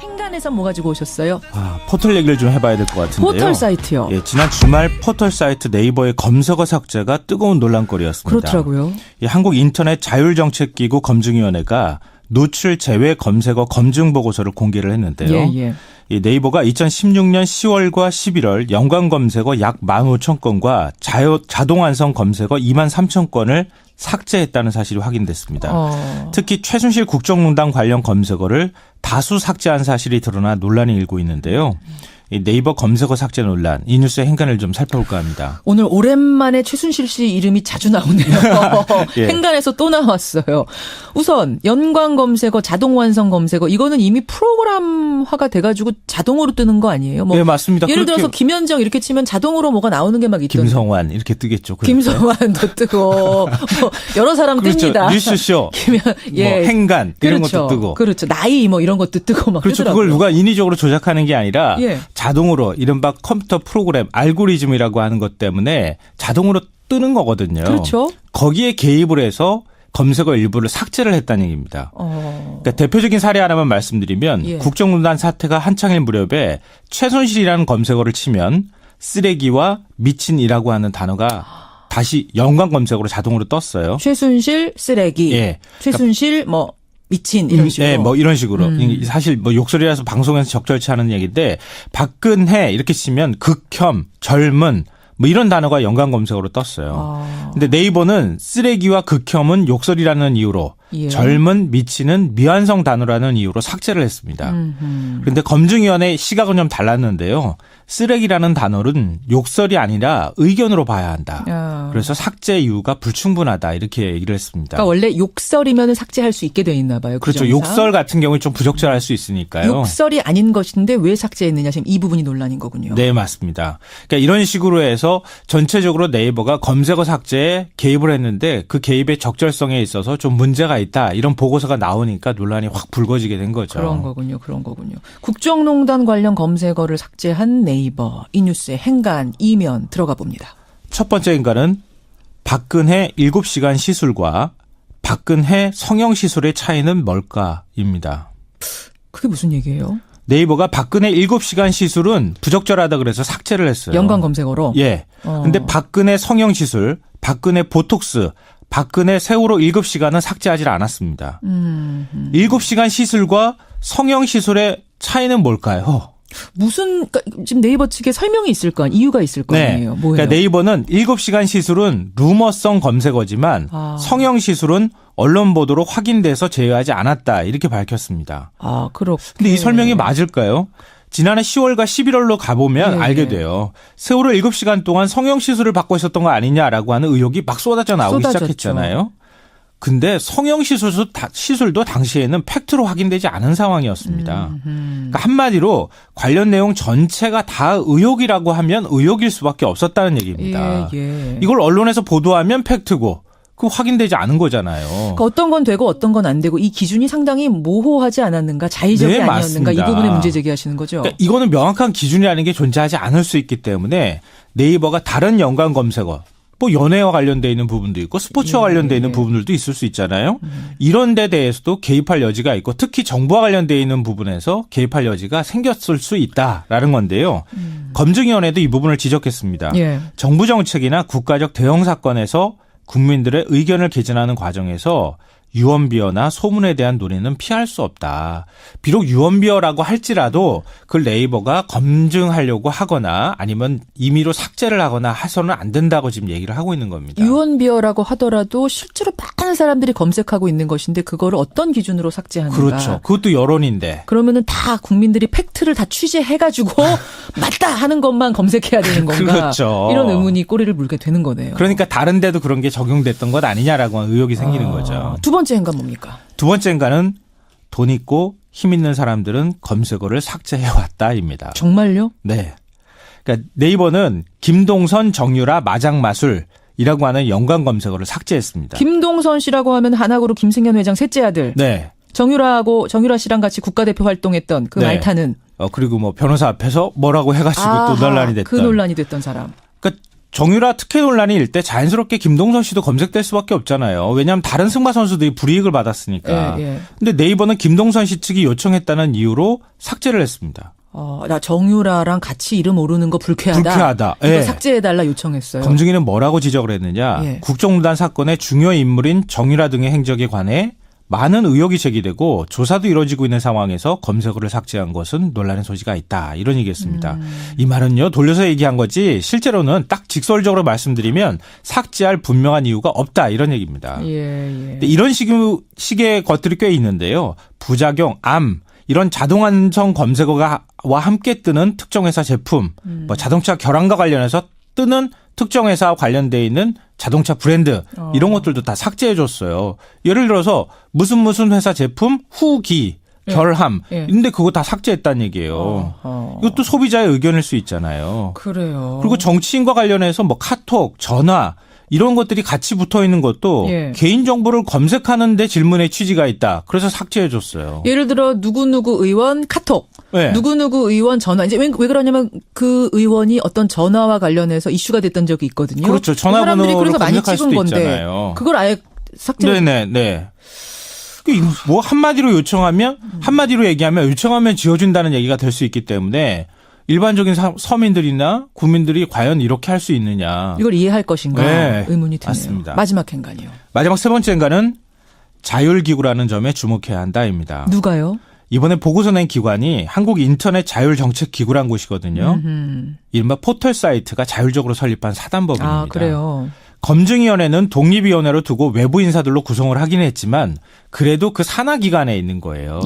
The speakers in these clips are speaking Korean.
행간에서 뭐 가지고 오셨어요? 포털 얘기를 좀 해봐야 될 것 같은데요. 포털 사이트요? 예, 지난 주말 포털 사이트 네이버의 검색어 삭제가 뜨거운 논란거리였습니다. 그렇더라고요. 한국인터넷자율정책기구 검증위원회가 노출 제외 검색어 검증 보고서를 공개를 했는데요. 예. 이 네이버가 2016년 10월과 11월 연관 검색어 약 15,000건과 자동 완성 검색어 23,000건을 삭제했다는 사실이 확인됐습니다. 특히 최순실 국정농단 관련 검색어를 다수 삭제한 사실이 드러나 논란이 일고 있는데요. 이 네이버 검색어 삭제 논란, 이 뉴스의 행간을 좀 살펴볼까 합니다. 오늘 오랜만에 최순실 씨 이름이 자주 나오네요. 예. 행간에서 또 나왔어요. 우선 연관 검색어, 자동 완성 검색어 이거는 이미 프로그램화가 돼가지고 자동으로 뜨는 거 아니에요? 네, 맞습니다. 예를 들어서 김현정 이렇게 치면 자동으로 뭐가 나오는 게 막 있던데. 김성환 이렇게 뜨겠죠. 김성환도 뜨고 뭐 여러 사람 그렇죠. 뜹니다. 뉴스쇼, 예. 뭐 행간 이런 그렇죠. 것도 뜨고. 그렇죠. 나이 뭐 이런 것도 뜨고 막 그렇죠. 뜨더라고요. 그걸 누가 인위적으로 조작하는 게 아니라 예. 자동으로 이른바 컴퓨터 프로그램 알고리즘이라고 하는 것 때문에 자동으로 뜨는 거거든요. 그렇죠. 거기에 개입을 해서 검색어 일부를 삭제를 했다는 얘기입니다. 그러니까 대표적인 사례 하나만 말씀드리면 예. 국정농단 사태가 한창일 무렵에 최순실이라는 검색어를 치면 쓰레기와 미친이라고 하는 단어가 다시 연관 검색어로 자동으로 떴어요. 최순실 쓰레기. 예. 최순실 뭐 미친 이런 식으로. 네, 뭐 이런 식으로. 사실 뭐 욕설이라서 방송에서 적절치 않은 얘기인데 박근혜 이렇게 치면 극혐, 젊은 뭐 이런 단어가 연관 검색어로 떴어요. 근데 네이버는 쓰레기와 극혐은 욕설이라는 이유로 예. 젊은, 미치는 미완성 단어라는 이유로 삭제를 했습니다. 그런데 검증위원회의 시각은 좀 달랐는데요. 쓰레기라는 단어는 욕설이 아니라 의견으로 봐야 한다. 그래서 삭제 이유가 불충분하다 이렇게 얘기를 했습니다. 그러니까 원래 욕설이면 삭제할 수 있게 돼 있나 봐요. 그렇죠. 규정상. 욕설 같은 경우에 좀 부적절할 수 있으니까요. 욕설이 아닌 것인데 왜 삭제했느냐 지금 이 부분이 논란인 거군요. 네, 맞습니다. 그러니까 이런 식으로 해서 전체적으로 네이버가 검색어 삭제에 개입을 했는데 그 개입의 적절성에 있어서 좀 문제가 있다. 이런 보고서가 나오니까 논란이 확 불거지게 된 거죠. 그런 거군요. 국정농단 관련 검색어를 삭제한 네이버. 이 뉴스의 행간 이면 들어가 봅니다. 첫 번째 인간은 박근혜 7시간 시술과 박근혜 성형 시술의 차이는 뭘까입니다. 그게 무슨 얘기예요? 네이버가 박근혜 7시간 시술은 부적절하다 그래서 삭제를 했어요. 연관 검색어로? 예. 근데 박근혜 성형 시술, 박근혜 보톡스, 박근혜 세월호 7시간은 삭제하지 않았습니다. 7시간 시술과 성형 시술의 차이는 뭘까요? 그러니까 지금 네이버 측에 설명이 있을 거 아니에요? 이유가 있을 거 아니에요? 뭐예요? 그러니까 네이버는 7시간 시술은 루머성 검색어지만 성형 시술은 언론 보도로 확인돼서 제외하지 않았다. 이렇게 밝혔습니다. 그렇군요. 근데 이 설명이 맞을까요? 지난해 10월과 11월로 가보면 알게 돼요. 세월호 7시간 동안 성형 시술을 받고 있었던 거 아니냐라고 하는 의혹이 막 쏟아져 나오기 시작했잖아요. 근데 성형 시술도 당시에는 팩트로 확인되지 않은 상황이었습니다. 그러니까 한마디로 관련 내용 전체가 다 의혹이라고 하면 의혹일 수밖에 없었다는 얘기입니다. 예. 이걸 언론에서 보도하면 팩트고 그 확인되지 않은 거잖아요. 그러니까 어떤 건 되고 어떤 건 안 되고 이 기준이 상당히 모호하지 않았는가 자의적이 네, 아니었는가 맞습니다. 이 부분에 문제 제기하시는 거죠. 그러니까 이거는 명확한 기준이라는 게 존재하지 않을 수 있기 때문에 네이버가 다른 연관 검색어 뭐 연애와 관련돼 있는 부분도 있고 스포츠와 관련돼 있는 부분들도 있을 수 있잖아요. 이런 데 대해서도 개입할 여지가 있고 특히 정부와 관련돼 있는 부분에서 개입할 여지가 생겼을 수 있다라는 건데요. 검증위원회도 이 부분을 지적했습니다. 예. 정부 정책이나 국가적 대형 사건에서 국민들의 의견을 개진하는 과정에서 유언비어나 소문에 대한 논의는 피할 수 없다. 비록 유언비어라고 할지라도 그걸 네이버가 검증하려고 하거나 아니면 임의로 삭제를 하거나 해서는 안 된다고 지금 얘기를 하고 있는 겁니다. 유언비어라고 하더라도 실제로 많은 사람들이 검색하고 있는 것인데 그거를 어떤 기준으로 삭제하는가. 그렇죠. 그것도 여론인데. 그러면은 다 국민들이 팩트를 다 취재해가지고 맞다 하는 것만 검색해야 되는 건가. 그렇죠. 이런 의문이 꼬리를 물게 되는 거네요. 그러니까 다른 데도 그런 게 적용됐던 것 아니냐라고 하는 의혹이 생기는 거죠. 두 번째 행간 뭡니까? 두 번째 행간은 돈 있고 힘 있는 사람들은 검색어를 삭제해왔다입니다. 정말요? 네. 그러니까 네이버는 김동선, 정유라, 마장마술이라고 하는 연관 검색어를 삭제했습니다. 김동선 씨라고 하면 한학으로 김승현 회장 셋째 아들. 네. 정유라 씨랑 같이 국가대표 활동했던 그 네. 말타는. 그리고 뭐 변호사 앞에서 뭐라고 해가지고 또 논란이 됐던. 그 논란이 됐던 사람. 그러니까 정유라 특혜 논란이 일 때 자연스럽게 김동선 씨도 검색될 수밖에 없잖아요. 왜냐하면 다른 승마 선수들이 불이익을 받았으니까. 근데 네이버는 김동선 씨 측이 요청했다는 이유로 삭제를 했습니다. 나 정유라랑 같이 이름 오르는 거 불쾌하다. 이거 예. 삭제해달라 요청했어요. 검증위는 뭐라고 지적을 했느냐. 예. 국정농단 사건의 중요 인물인 정유라 등의 행적에 관해 많은 의혹이 제기되고 조사도 이루어지고 있는 상황에서 검색어를 삭제한 것은 논란의 소지가 있다. 이런 얘기였습니다. 이 말은요. 돌려서 얘기한 거지 실제로는 딱 직설적으로 말씀드리면 삭제할 분명한 이유가 없다. 이런 얘기입니다. 예. 이런 식의 것들이 꽤 있는데요. 부작용, 암 이런 자동완성 검색어와 함께 뜨는 특정 회사 제품, 뭐 자동차 결함과 관련해서 뜨는 특정 회사와 관련돼 있는 자동차 브랜드 이런 것들도 다 삭제해 줬어요. 예를 들어서 무슨 회사 제품 후기 결함 근데 그거 다 삭제했다는 얘기예요. 이것도 소비자의 의견일 수 있잖아요. 그래요. 그리고 정치인과 관련해서 뭐 카톡, 전화 이런 것들이 같이 붙어 있는 것도 개인 정보를 검색하는 데 질문의 취지가 있다. 그래서 삭제해 줬어요. 예를 들어 누구누구 의원 카톡, 누구누구 의원 전화. 이제 왜 그러냐면 그 의원이 어떤 전화와 관련해서 이슈가 됐던 적이 있거든요. 그렇죠. 전화번호를 그래서 많이 검색할 찍은 수도 건데 있잖아요. 그걸 아예 삭제. 네. 뭐 한마디로 얘기하면 요청하면 지워준다는 얘기가 될 수 있기 때문에 일반적인 서민들이나 국민들이 과연 이렇게 할 수 있느냐. 이걸 이해할 것인가 의문이 드네요. 맞습니다. 마지막 행간이요. 마지막 세 번째 행간은 자율기구라는 점에 주목해야 한다입니다. 누가요? 이번에 보고서 낸 기관이 한국인터넷자율정책기구란 곳이거든요. 이른바 포털 사이트가 자율적으로 설립한 사단법인입니다. 그래요. 검증위원회는 독립위원회로 두고 외부 인사들로 구성을 하긴 했지만 그래도 그 산하기관에 있는 거예요.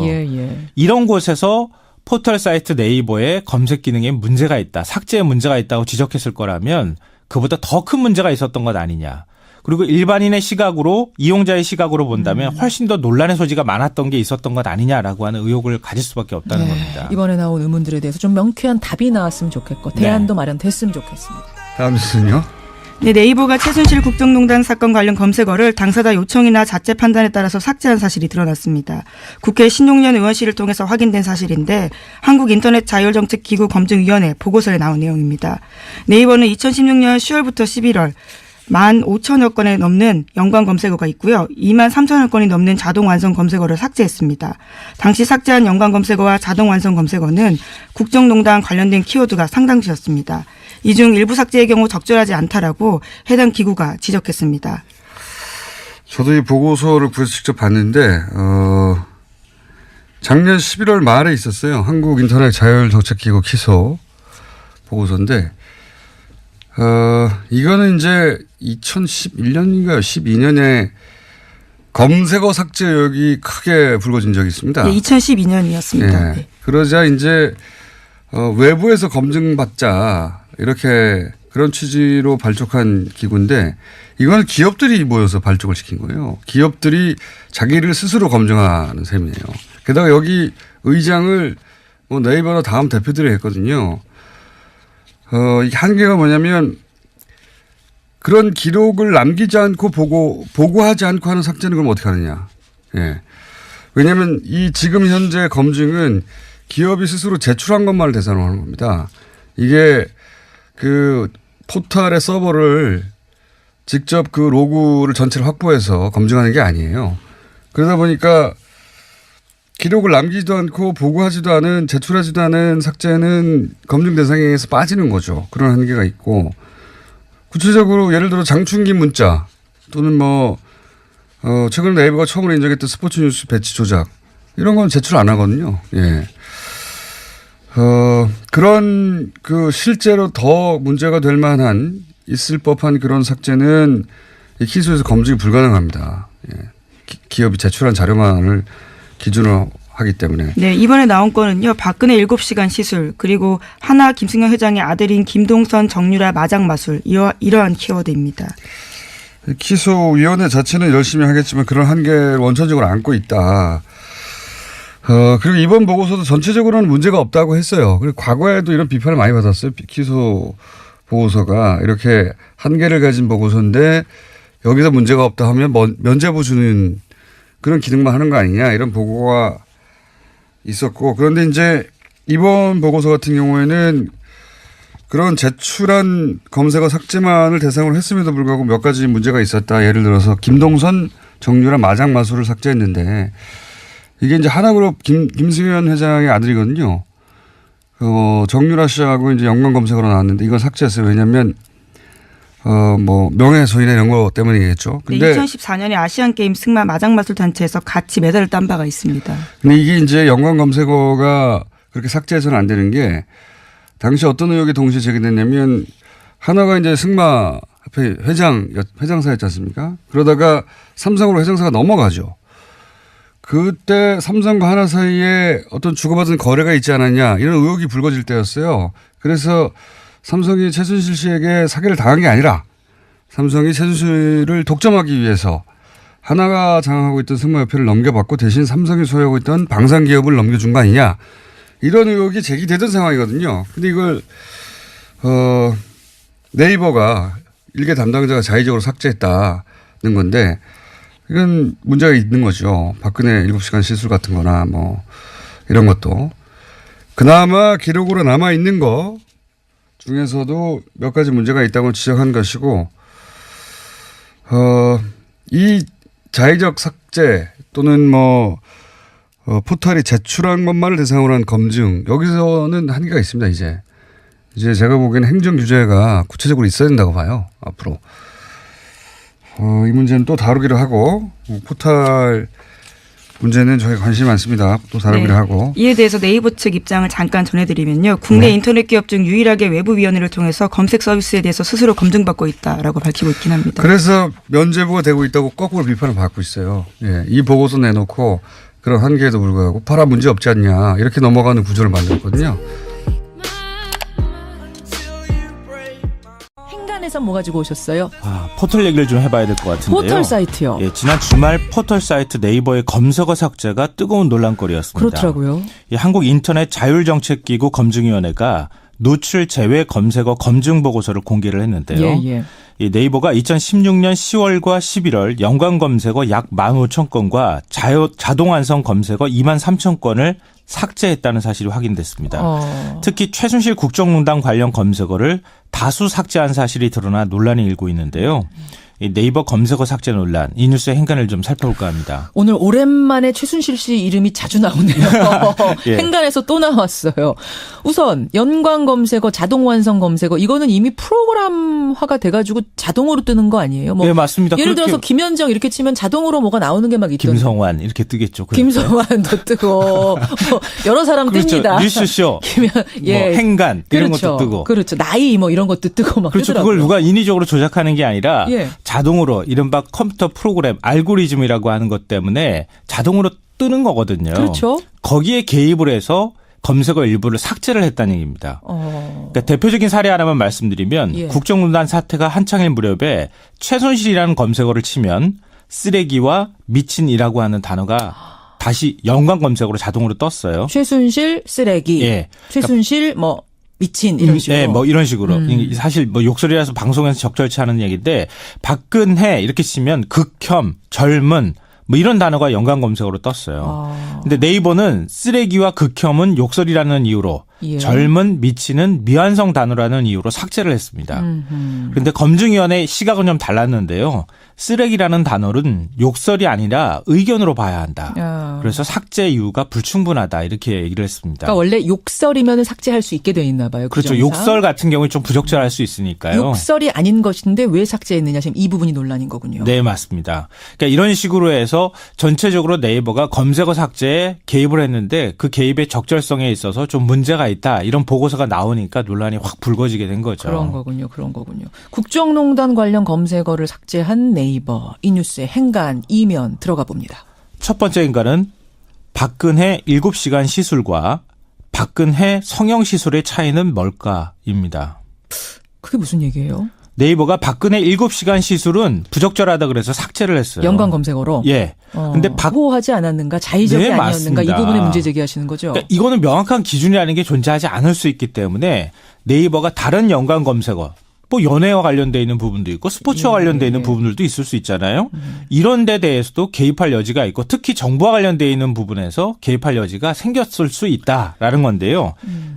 이런 곳에서 포털 사이트 네이버에 검색 기능에 문제가 있다, 삭제에 문제가 있다고 지적했을 거라면 그보다 더 큰 문제가 있었던 것 아니냐. 그리고 일반인의 시각으로 이용자의 시각으로 본다면 훨씬 더 논란의 소지가 많았던 게 있었던 것 아니냐라고 하는 의혹을 가질 수밖에 없다는 겁니다. 이번에 나온 의문들에 대해서 좀 명쾌한 답이 나왔으면 좋겠고 대안도 마련됐으면 좋겠습니다. 다음 뉴스는요. 네, 네이버가 최순실 국정농단 사건 관련 검색어를 당사자 요청이나 자체 판단에 따라서 삭제한 사실이 드러났습니다. 국회 신용년 의원실을 통해서 확인된 사실인데 한국인터넷자율정책기구 검증위원회 보고서에 나온 내용입니다. 네이버는 2016년 10월부터 11월 15,000여 건에 넘는 연관 검색어가 있고요. 23,000여 건이 넘는 자동 완성 검색어를 삭제했습니다. 당시 삭제한 연관 검색어와 자동 완성 검색어는 국정농단 관련된 키워드가 상당수였습니다. 이 중 일부 삭제의 경우 적절하지 않다라고 해당 기구가 지적했습니다. 저도 이 보고서를 구해서 직접 봤는데 작년 11월 말에 있었어요. 한국인터넷자율정책기구 키소 보고서인데 이거는 이제 2011년인가요? 12년에 검색어 삭제 의혹이 크게 불거진 적이 있습니다. 네, 2012년이었습니다. 네. 그러자 이제 외부에서 검증받자 이렇게 그런 취지로 발족한 기구인데 이건 기업들이 모여서 발족을 시킨 거예요. 기업들이 자기를 스스로 검증하는 셈이에요. 게다가 여기 의장을 네이버나 다음 대표들이 했거든요. 이게 한계가 뭐냐면 그런 기록을 남기지 않고 보고하지 않고 하는 삭제는 그럼 어떻게 하느냐. 왜냐하면 이 지금 현재 검증은 기업이 스스로 제출한 것만을 대상으로 하는 겁니다. 이게 그 포털의 서버를 직접 그 로그를 전체를 확보해서 검증하는 게 아니에요. 그러다 보니까 기록을 남기지도 않고 보고하지도 않은 제출하지도 않은 삭제는 검증 대상에서 빠지는 거죠. 그런 한계가 있고 구체적으로 예를 들어 장충기 문자 또는 최근 네이버가 처음으로 인정했던 스포츠 뉴스 배치 조작 이런 건 제출 안 하거든요. 그런 실제로 더 문제가 될 만한 있을 법한 그런 삭제는 이 키소에서 검증이 불가능합니다. 기업이 제출한 자료만을 기준으로 하기 때문에. 네, 이번에 나온 건은요. 박근혜 7시간 시술 그리고 하나 김승현 회장의 아들인 김동선 정유라 마장 마술 이러한 키워드입니다. 키소위원회 자체는 열심히 하겠지만 그런 한계를 원천적으로 안고 있다. 그리고 이번 보고서도 전체적으로는 문제가 없다고 했어요. 그리고 과거에도 이런 비판을 많이 받았어요. 키소 보고서가 이렇게 한계를 가진 보고서인데 여기서 문제가 없다 하면 면죄부 주는 그런 기능만 하는 거 아니냐 이런 보고가 있었고 그런데 이제 이번 보고서 같은 경우에는 그런 제출한 검색어 삭제만을 대상으로 했음에도 불구하고 몇 가지 문제가 있었다. 예를 들어서 김동선, 정유라, 마장마수를 삭제했는데 이게 이제 하나그룹 김승현 회장의 아들이거든요. 정유라 씨하고 이제 연관 검색어로 나왔는데 이걸 삭제했어요. 왜냐하면 명예훼손이나 이런 거 때문이겠죠. 근데 2014년에 아시안게임 승마 마장마술 단체에서 같이 메달을 딴 바가 있습니다. 근데 이게 이제 연관 검색어가 그렇게 삭제해서는 안 되는 게 당시 어떤 의혹이 동시에 제기됐냐면 하나가 이제 승마 회장사였지 않습니까? 그러다가 삼성으로 회장사가 넘어가죠. 그때 삼성과 하나 사이에 어떤 주고받은 거래가 있지 않았냐 이런 의혹이 불거질 때였어요. 그래서 삼성이 최순실 씨에게 사기를 당한 게 아니라 삼성이 최순실을 독점하기 위해서 하나가 장악하고 있던 승마협회를 넘겨받고 대신 삼성이 소유하고 있던 방산기업을 넘겨준 거 아니냐. 이런 의혹이 제기되던 상황이거든요. 근데 이걸 네이버가 일개 담당자가 자의적으로 삭제했다는 건데 이건 문제가 있는 거죠. 박근혜 7시간 시술 같은 거나 뭐 이런 것도. 그나마 기록으로 남아있는 거 중에서도 몇 가지 문제가 있다고 지적한 것이고 이 자의적 삭제 또는 포털이 제출한 것만을 대상으로 한 검증 여기서는 한계가 있습니다. 이제 제가 보기에는 행정 규제가 구체적으로 있어야 된다고 봐요. 앞으로 이 문제는 또 다루기로 하고 포털 문제는 저희가 관심이 많습니다. 또 다루기로 하고. 이에 대해서 네이버 측 입장을 잠깐 전해드리면요. 국내 인터넷 기업 중 유일하게 외부위원회를 통해서 검색 서비스에 대해서 스스로 검증받고 있다라고 밝히고 있긴 합니다. 그래서 면죄부가 되고 있다고 거꾸로 비판을 받고 있어요. 예, 이 보고서 내놓고 그런 한계에도 불구하고 봐라 문제 없지 않냐 이렇게 넘어가는 구조를 만들었거든요. 행간에서 뭐 가지고 오셨어요? 포털 얘기를 좀 해봐야 될 것 같은데요. 포털 사이트요. 예, 지난 주말 포털 사이트 네이버의 검색어 삭제가 뜨거운 논란거리였습니다. 그렇더라고요. 한국인터넷자율정책기구 검증위원회가 노출 제외 검색어 검증 보고서를 공개를 했는데요. 예. 이 네이버가 2016년 10월과 11월 연관 검색어 약 15,000건과 자동 완성 검색어 23,000건을 삭제했다는 사실이 확인됐습니다. 특히 최순실 국정농단 관련 검색어를 다수 삭제한 사실이 드러나 논란이 일고 있는데요. 이 네이버 검색어 삭제 논란, 이 뉴스의 행간을 좀 살펴볼까 합니다. 오늘 오랜만에 최순실 씨 이름이 자주 나오네요. 예. 행간에서 또 나왔어요. 우선 연관 검색어, 자동 완성 검색어 이거는 이미 프로그램화가 돼가지고 자동으로 뜨는 거 아니에요? 네, 맞습니다. 예를 들어서 김현정 이렇게 치면 자동으로 뭐가 나오는 게 막 있던데. 김성환 이렇게 뜨겠죠. 김성환도 뜨고 여러 사람 그렇죠. 뜹니다. 뉴스쇼, 예. 행간 이런 그렇죠. 것도 뜨고. 그렇죠. 나이 뭐 이런 것도 뜨고 막 그렇죠. 뜨더라고요. 그걸 누가 인위적으로 조작하는 게 아니라 예. 자동으로 이른바 컴퓨터 프로그램 알고리즘이라고 하는 것 때문에 자동으로 뜨는 거거든요. 그렇죠. 거기에 개입을 해서 검색어 일부를 삭제를 했다는 얘기입니다. 그러니까 대표적인 사례 하나만 말씀드리면 예. 국정농단 사태가 한창일 무렵에 최순실이라는 검색어를 치면 쓰레기와 미친이라고 하는 단어가 다시 연관 검색어로 자동으로 떴어요. 최순실 쓰레기, 예. 최순실 뭐 미친 이런 식으로. 네, 뭐 이런 식으로. 사실 뭐 욕설이라서 방송에서 적절치 않은 얘기인데 박근혜 이렇게 치면 극혐, 젊은 뭐 이런 단어가 연관 검색어로 떴어요. 근데 네이버는 쓰레기와 극혐은 욕설이라는 이유로 예. 젊은, 미치는 미완성 단어라는 이유로 삭제를 했습니다. 그런데 검증위원회의 시각은 좀 달랐는데요. 쓰레기라는 단어는 욕설이 아니라 의견으로 봐야 한다. 그래서 삭제 이유가 불충분하다 이렇게 얘기를 했습니다. 그러니까 원래 욕설이면 삭제할 수 있게 돼 있나 봐요. 그렇죠. 규정상. 욕설 같은 경우에 좀 부적절할 수 있으니까요. 욕설이 아닌 것인데 왜 삭제했느냐 지금 이 부분이 논란인 거군요. 네, 맞습니다. 그러니까 이런 식으로 해서 전체적으로 네이버가 검색어 삭제에 개입을 했는데 그 개입의 적절성에 있어서 좀 문제가 있다. 이런 보고서가 나오니까 논란이 확 불거지게 된 거죠. 그런 거군요. 국정농단 관련 검색어를 삭제한 네이버. 이 뉴스의 행간 이면 들어가 봅니다. 첫 번째 행간은 박근혜 7시간 시술과 박근혜 성형 시술의 차이는 뭘까입니다. 그게 무슨 얘기예요? 네이버가 박근혜 7시간 시술은 부적절하다 그래서 삭제를 했어요. 연관 검색어로? 예. 근데 후보하지 않았는가? 자의적이 네, 아니었는가? 맞습니다. 이 부분에 문제 제기하시는 거죠? 그러니까 이거는 명확한 기준이라는 게 존재하지 않을 수 있기 때문에 네이버가 다른 연관 검색어 뭐 연애와 관련돼 있는 부분도 있고 스포츠와 관련돼 있는 부분들도 있을 수 있잖아요. 이런 데 대해서도 개입할 여지가 있고 특히 정부와 관련돼 있는 부분에서 개입할 여지가 생겼을 수 있다라는 건데요.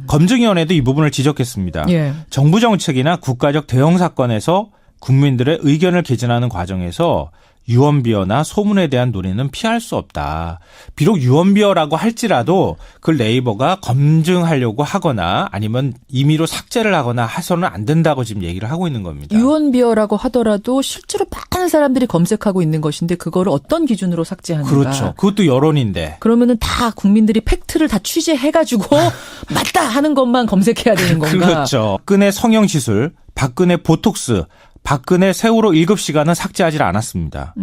검증위원회도 이 부분을 지적했습니다. 예. 정부 정책이나 국가적 대형 사건에서 국민들의 의견을 개진하는 과정에서 유언비어나 소문에 대한 논의는 피할 수 없다. 비록 유언비어라고 할지라도 그걸 네이버가 검증하려고 하거나 아니면 임의로 삭제를 하거나 해서는 안 된다고 지금 얘기를 하고 있는 겁니다. 유언비어라고 하더라도 실제로 많은 사람들이 검색하고 있는 것인데 그거를 어떤 기준으로 삭제하는가. 그렇죠. 그것도 여론인데. 그러면은 다 국민들이 팩트를 다 취재해가지고 맞다 하는 것만 검색해야 되는 건가. 그렇죠. 박근혜 성형시술, 박근혜 보톡스, 박근혜 세월호 7시간은 삭제하지 않았습니다.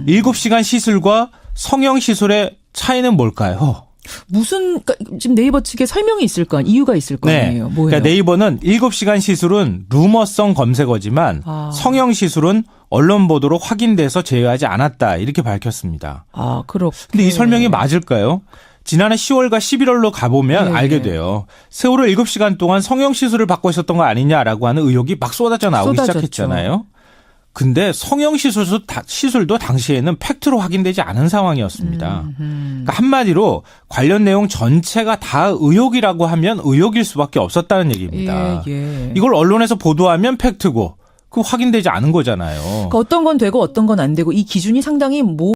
7시간 시술과 성형시술의 차이는 뭘까요? 그러니까 지금 네이버 측에 설명이 있을 거 아니에요. 이유가 있을 거 아니에요. 뭐예요? 그러니까 네이버는 7시간 시술은 루머성 검색어지만 성형시술은 언론 보도로 확인돼서 제외하지 않았다. 이렇게 밝혔습니다. 그렇군요. 근데 이 설명이 맞을까요? 지난해 10월과 11월로 가보면 알게 돼요. 세월호 7시간 동안 성형시술을 받고 있었던 거 아니냐라고 하는 의혹이 막 쏟아져 나오기 시작했잖아요. 근데 성형시술도 당시에는 팩트로 확인되지 않은 상황이었습니다. 그러니까 한마디로 관련 내용 전체가 다 의혹이라고 하면 의혹일 수밖에 없었다는 얘기입니다. 이걸 언론에서 보도하면 팩트고 그 확인되지 않은 거잖아요. 그러니까 어떤 건 되고 어떤 건 안 되고 이 기준이 상당히